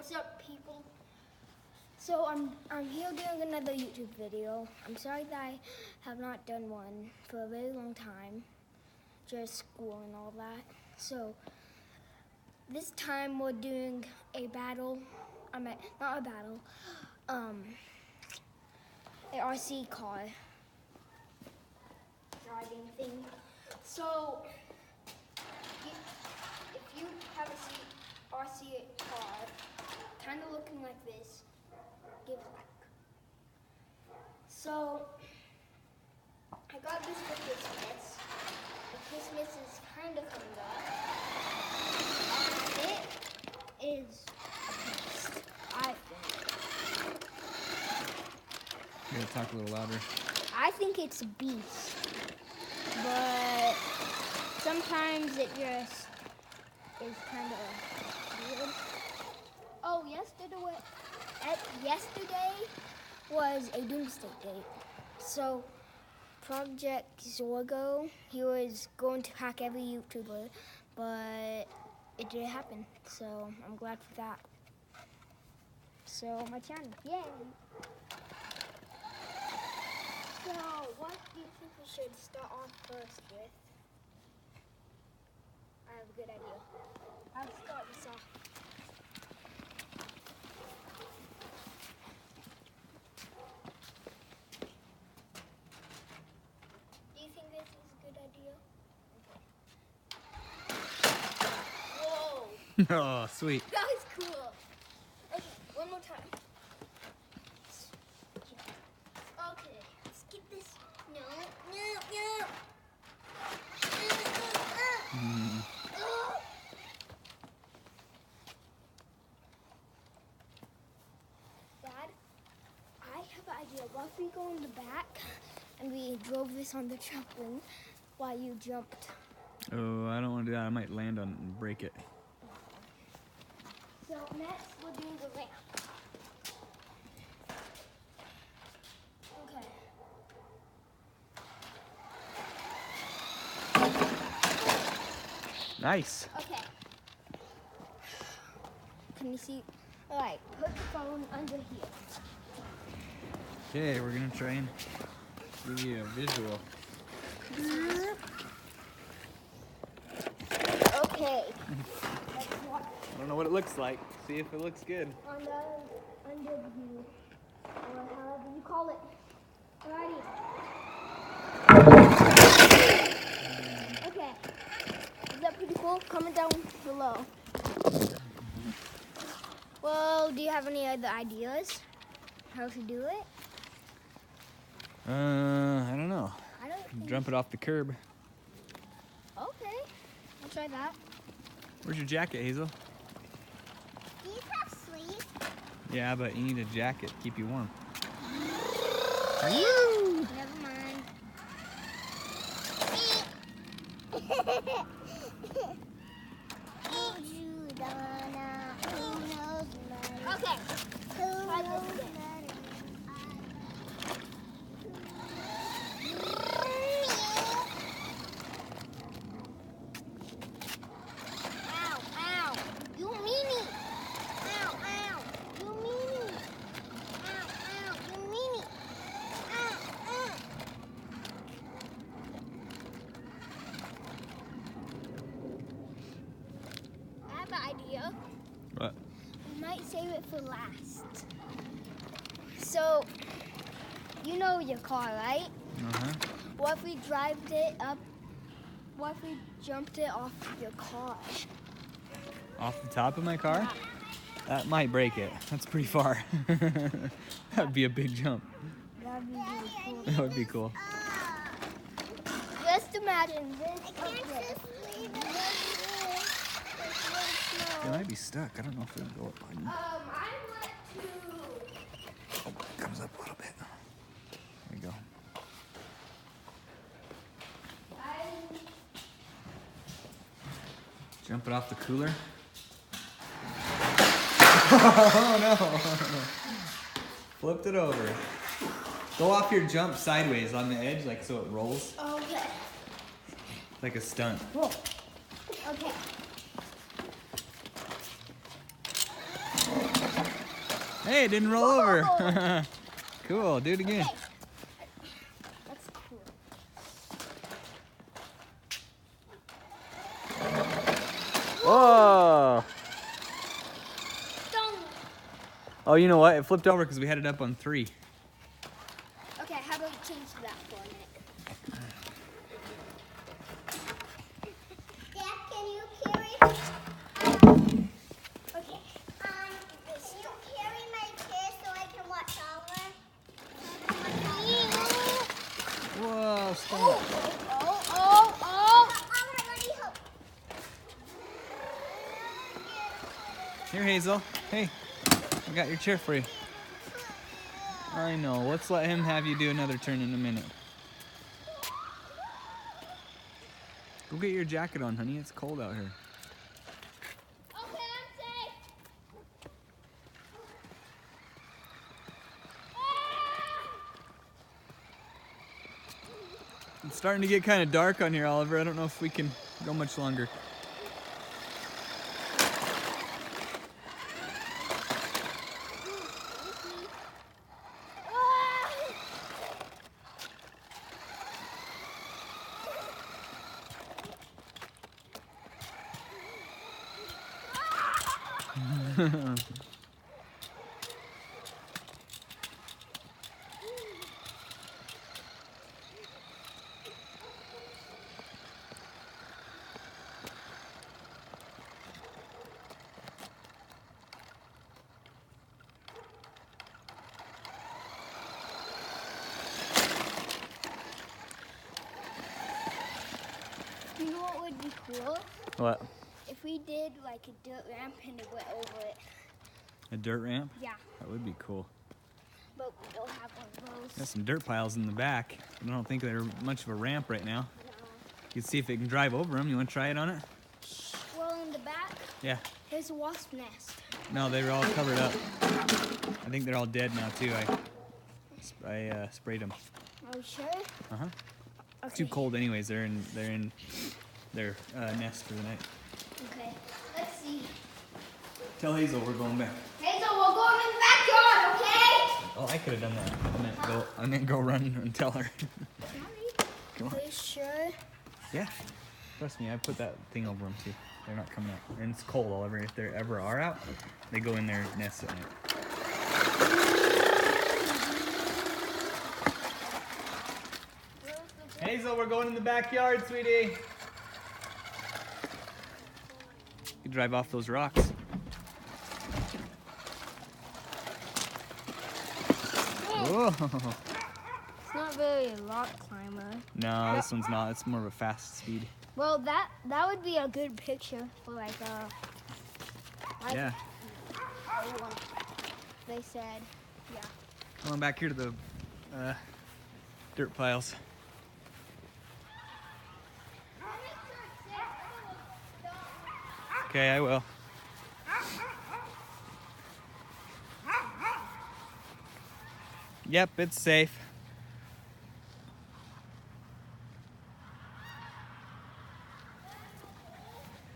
What's up, people? So I'm here doing another YouTube video. I'm sorry that I have not done one for a very long time, just school and all that. So this time we're doing a battle. Not a battle. A RC car driving thing. So if you have a RC car, kind of looking like this, give a like. So I got this for Christmas. Christmas is kind of coming up. And it is a beast, I think. You gotta talk a little louder. I think it's a beast, but sometimes it just is kind of weird. Oh, yesterday was a doomsday date. So Project Zorgo, he was going to hack every YouTuber, but it didn't happen. So I'm glad for that. So my channel, yay! So, what do you think we should start off first with? I have a good idea. I'll start this off. Do you think this is a good idea? Okay. Whoa! Oh, sweet. That was cool. Okay, one more time. Okay, let's get this. No. Dad, I have an idea. What if we go in the back and we drove this on the trampoline while you jumped? Oh, I don't want to do that. I might land on it and break it. So next we're doing the ramp. Okay. Nice. Okay. Can you see? All right, put the phone under here. Okay, we're gonna try and give you a visual. Okay. Let's watch I don't know what it looks like. See if it looks good. on the under view, or however you call it. Alrighty. Okay. Is that pretty cool? Comment down below. Well, do you have any other ideas how to do it? I don't know. I don't think. Jump it off the curb. Okay. I'll try that. Where's your jacket, Hazel? These have sleeves. Yeah, but you need a jacket to keep you warm. Never mind. Okay. Try this again. Ow, ow. You meanie. Ow, ow. You meanie. Ow, ow. You meanie. Ow, ow. I have an idea. What? We might save it for last. So, you know your car, right? Uh-huh. What if we drived it up? What if we jumped it off your car? Off the top of my car? That might break it. That's pretty far. That'd be a big jump. That'd be really cool. That would be cool. Just imagine this up there. It might be stuck. I don't know if it'll go up. I want to. Oh, it comes up a little bit. There you go. Jump it off the cooler. Oh no! Flipped it over. Go off your jump sideways on the edge, like so it rolls. Okay. Like a stunt. Whoa. Okay. Hey, it didn't roll over. Cool, do it again. Okay. That's cool. Whoa! Dong. Oh, you know what? It flipped over because we had it up on 3. Okay, how about you change that for a minute? Dad, can you carry? Okay. Can you carry my chair so I can watch over? Whoa, stop. Oh, let me help. Here, Hazel. Hey, I got your chair for you. I know. Let's let him have you do another turn in a minute. Go get your jacket on, honey. It's cold out here. Okay, I'm safe. It's starting to get kind of dark on here, Oliver. I don't know if we can go much longer. You know what would be cool? What? If we did like a dirt ramp and it went over it. A dirt ramp? Yeah, That would be cool. but we don't have one of those. Got some dirt piles in the back. I don't think they're much of a ramp right now. No. You can see if it can drive over them. You want to try it on it? Well, in the back, Yeah. there's a wasp nest. No, they were all covered up. I think they're all dead now too. I sprayed them. Are you sure? Uh huh. Okay. It's too cold anyways. They're in their nest for the night. Okay, let's see. Tell Hazel we're going back. Hazel, we're going in the backyard, okay? Oh, I could have done that. I meant go run and tell her. Come on. Are you sure? Yeah. Trust me, I put that thing over them too. They're not coming out. And it's cold all over. If they ever are out, they go in their nests at night. Hazel, we're going in the backyard, sweetie. You drive off those rocks. Whoa. It's not really a rock climber. No, this one's not. It's more of a fast speed. Well, that would be a good picture for like Yeah. They said, yeah. Going back here to the dirt piles. Okay, I will. Yep, it's safe.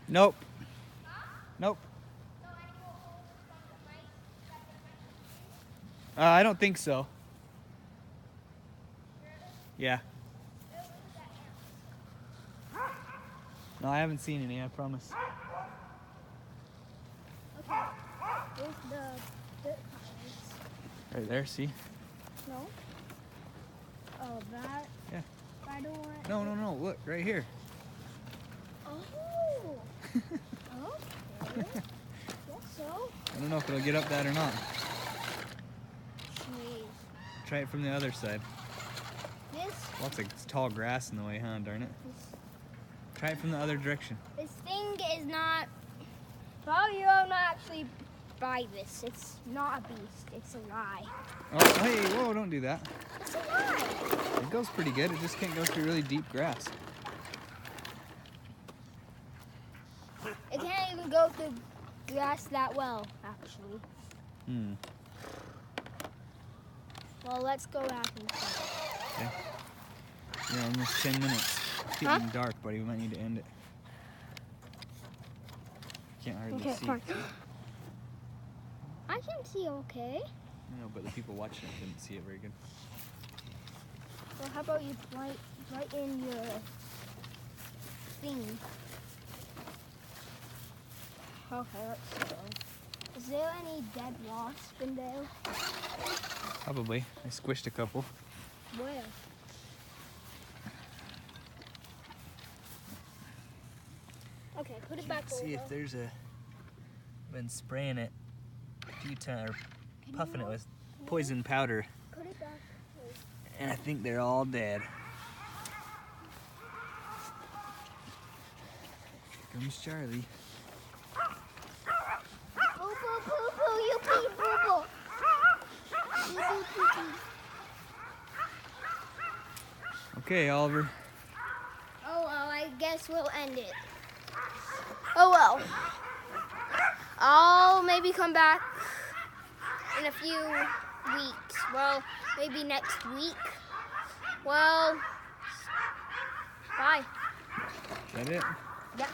Nope. Nope. I don't think so. Yeah. No, I haven't seen any, I promise. Okay. There's the dirt piles. Right there, see? No. Oh, that. Yeah. I don't want. No, no, no, look, right here. Oh. Okay. Guess so. I don't know if it'll get up that or not. Jeez. Try it from the other side. This. Lots of tall grass in the way, huh, darn it? Try it from the other direction. This thing is not. Probably you don't actually buy this. It's not a beast. It's a lie. Oh, hey, whoa, don't do that. It's a lie. It goes pretty good. It just can't go through really deep grass. It can't even go through grass that well, actually. Hmm. Well, let's go back inside. Okay. Yeah, almost 10 minutes. It's getting dark, buddy. We might need to end it. Can't hardly Okay, see. fine. I I can see okay. I know, but the people watching it didn't see it very good. Well, how about you write in your thing? Okay, let's go. Is there any dead wasp in there? Probably. I squished a couple. Where? Okay, put it back over. See if there's a. Been spraying it a few times, or puffing it with poison powder, Put it back. and I think they're all dead. Here comes Charlie. Boo boo boo boo, you pee boo boo. Boo boo pee pee. Okay, Oliver. Oh well, I guess we'll end it. Oh well. I'll maybe come back in a few weeks. Well, maybe next week. Well, bye. Is that it? Yeah.